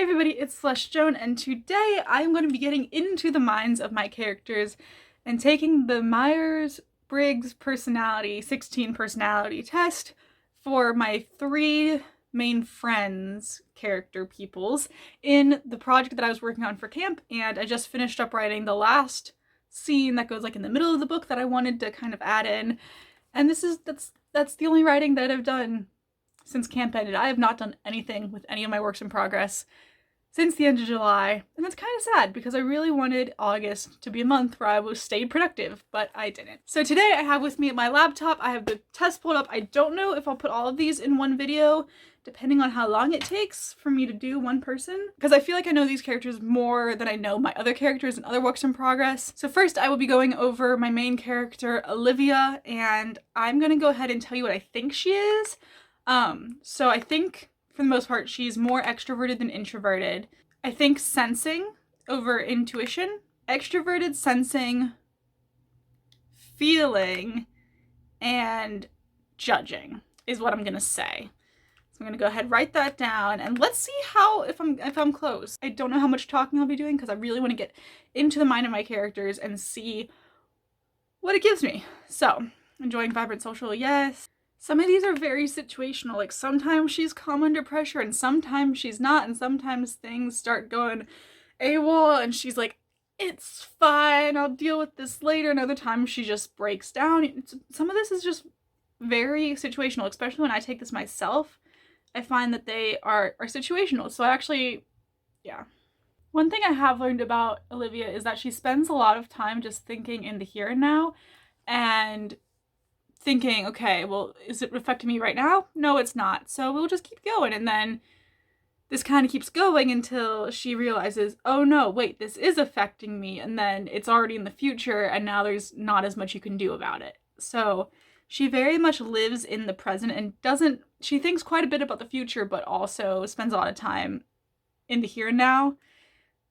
everybody, it's Slush Joan, and today I'm going to be getting into the minds of my characters and taking the Meyers Briggs 16 personality test for my 3 main friends character peoples in the project that I was working on for camp. And I just finished up writing the last scene that goes like in the middle of the book that I wanted to kind of add in, and that's the only writing that I've done since camp ended. I have not done anything with any of my works in progress since the end of July, and that's kind of sad because I really wanted August to be a month where I stayed productive, but I didn't. So today I have with me at my laptop, I have the test pulled up. I don't know if I'll put all of these in one video, depending on how long it takes for me to do one person, because I feel like I know these characters more than I know my other characters and other works in progress. So first I will be going over my main character, Olivia, and I'm gonna go ahead and tell you what I think she is. So I think for the most part, she's more extroverted than introverted. I think sensing over intuition, extroverted, sensing, feeling, and judging is what I'm gonna say. So I'm gonna go ahead, write that down, and let's see if I'm close. I don't know how much talking I'll be doing because I really want to get into the mind of my characters and see what it gives me. So, enjoying vibrant social, yes. Some of these are very situational, like sometimes she's calm under pressure and sometimes she's not, and sometimes things start going AWOL and she's like, it's fine, I'll deal with this later, and other times she just breaks down. Some of this is just very situational, especially when I take this myself. I find that they are situational, so yeah. One thing I have learned about Olivia is that she spends a lot of time just thinking in the here and now, and thinking, okay, well, is it affecting me right now? No, it's not. So we'll just keep going. And then this kind of keeps going until she realizes, oh no, wait, this is affecting me. And then it's already in the future and now there's not as much you can do about it. So she very much lives in the present and she thinks quite a bit about the future, but also spends a lot of time in the here and now.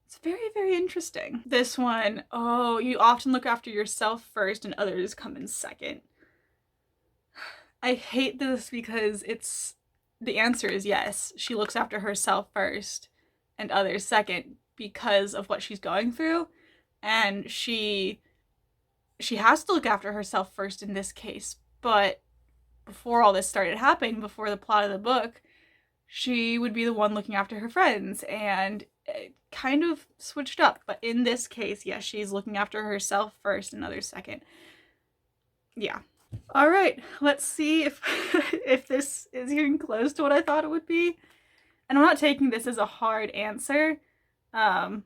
It's very, very interesting. This one, oh, you often look after yourself first and others come in second. I hate this because the answer is yes. She looks after herself first and others second because of what she's going through. And she has to look after herself first in this case. But before all this started happening, before the plot of the book, she would be the one looking after her friends, and it kind of switched up. But in this case, yes, she's looking after herself first and others second. Yeah. All right, let's see if if this is even close to what I thought it would be. And I'm not taking this as a hard answer. Okay,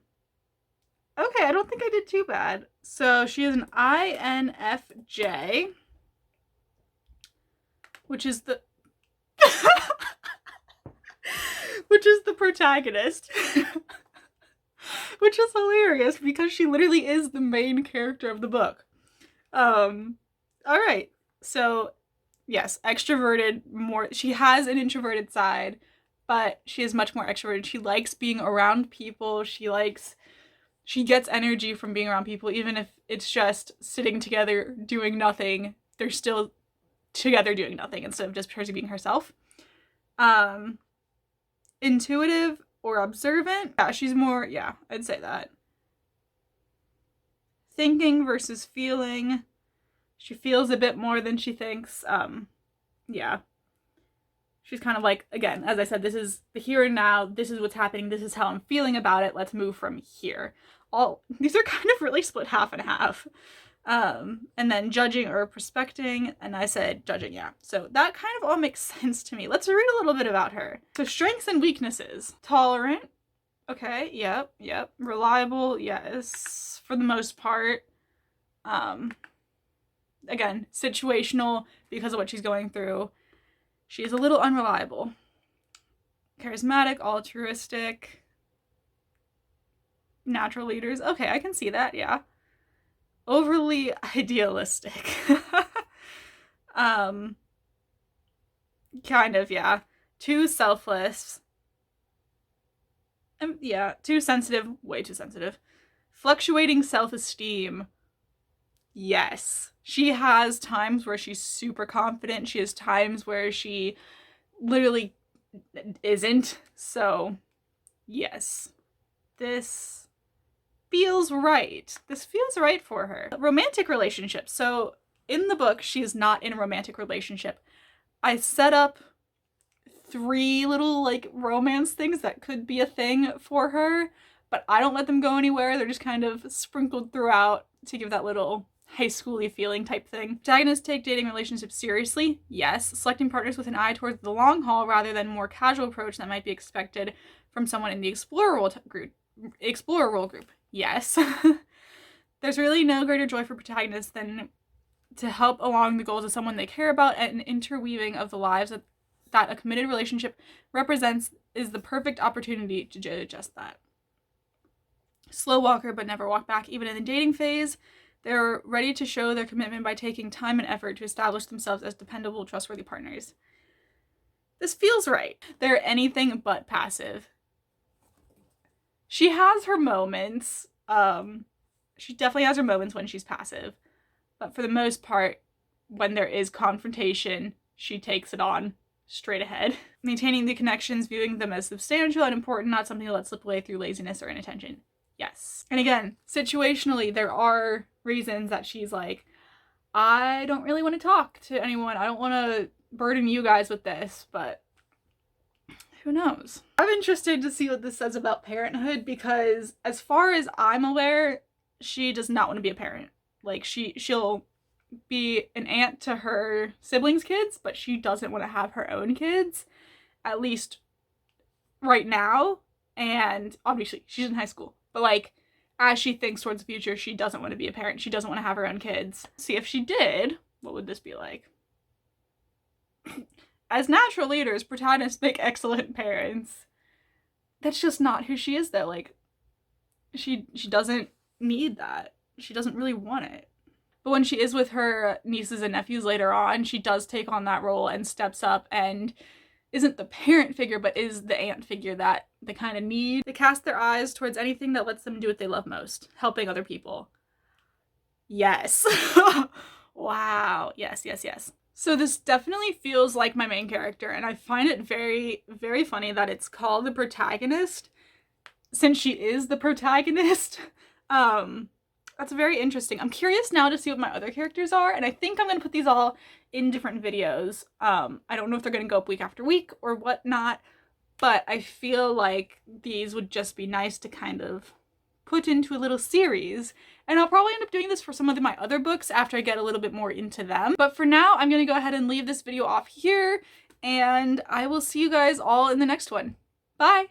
I don't think I did too bad. So she is an INFJ, which is the protagonist. Which is hilarious because she literally is the main character of the book. All right. So, yes, extroverted more. She has an introverted side, but she is much more extroverted. She likes being around people. She gets energy from being around people, even if it's just sitting together doing nothing. They're still together doing nothing instead of just her being herself. Intuitive or observant. Yeah, she's more, yeah, I'd say that. Thinking versus feeling. She feels a bit more than she thinks. Yeah. She's kind of like, again, as I said, this is the here and now. This is what's happening. This is how I'm feeling about it. Let's move from here. These are kind of really split half and half. And then judging or prospecting. And I said judging, yeah. So that kind of all makes sense to me. Let's read a little bit about her. So strengths and weaknesses. Tolerant. Okay, yep. Reliable, yes, for the most part. Again, situational because of what she's going through. She is a little unreliable. Charismatic, altruistic, natural leaders. Okay, I can see that, yeah. Overly idealistic. Kind of, yeah. Too selfless. Yeah, too sensitive, way too sensitive. Fluctuating self-esteem. Yes. She has times where she's super confident. She has times where she literally isn't. So Yes. This feels right. This feels right for her. Romantic relationships. So in the book, she is not in a romantic relationship. I set up 3 little like romance things that could be a thing for her, but I don't let them go anywhere. They're just kind of sprinkled throughout to give that little high schooly feeling type thing. Protagonists take dating relationships seriously. Yes. Selecting partners with an eye towards the long haul rather than more casual approach that might be expected from someone in the explorer role group. Yes. There's really no greater joy for protagonists than to help along the goals of someone they care about, and an interweaving of the lives that a committed relationship represents is the perfect opportunity to do just that. Slow walker, but never walk back. Even in the dating phase, they're ready to show their commitment by taking time and effort to establish themselves as dependable, trustworthy partners. This feels right. They're anything but passive. She has her moments. She definitely has her moments when she's passive. But for the most part, when there is confrontation, she takes it on straight ahead. Maintaining the connections, viewing them as substantial and important, not something to let slip away through laziness or inattention. Yes. And again, situationally, there are reasons that she's like, I don't really want to talk to anyone. I don't want to burden you guys with this, but who knows? I'm interested to see what this says about parenthood, because as far as I'm aware, she does not want to be a parent. Like, she'll be an aunt to her siblings' kids, but she doesn't want to have her own kids, at least right now. And obviously, she's in high school. But, like, as she thinks towards the future, she doesn't want to be a parent. She doesn't want to have her own kids. See, if she did, what would this be like? As natural leaders, protagonists make excellent parents. That's just not who she is, though. Like, she doesn't need that. She doesn't really want it. But when she is with her nieces and nephews later on, she does take on that role and steps up and isn't the parent figure, but is the aunt figure that they kind of need. They cast their eyes towards anything that lets them do what they love most, helping other people. Yes. Wow. Yes, yes, yes. So this definitely feels like my main character, and I find it very, very funny that it's called the protagonist, since she is the protagonist. That's very interesting. I'm curious now to see what my other characters are, and I think I'm going to put these all in different videos. I don't know if they're going to go up week after week or whatnot, but I feel like these would just be nice to kind of put into a little series. And I'll probably end up doing this for some of my other books after I get a little bit more into them. But for now, I'm going to go ahead and leave this video off here, and I will see you guys all in the next one. Bye!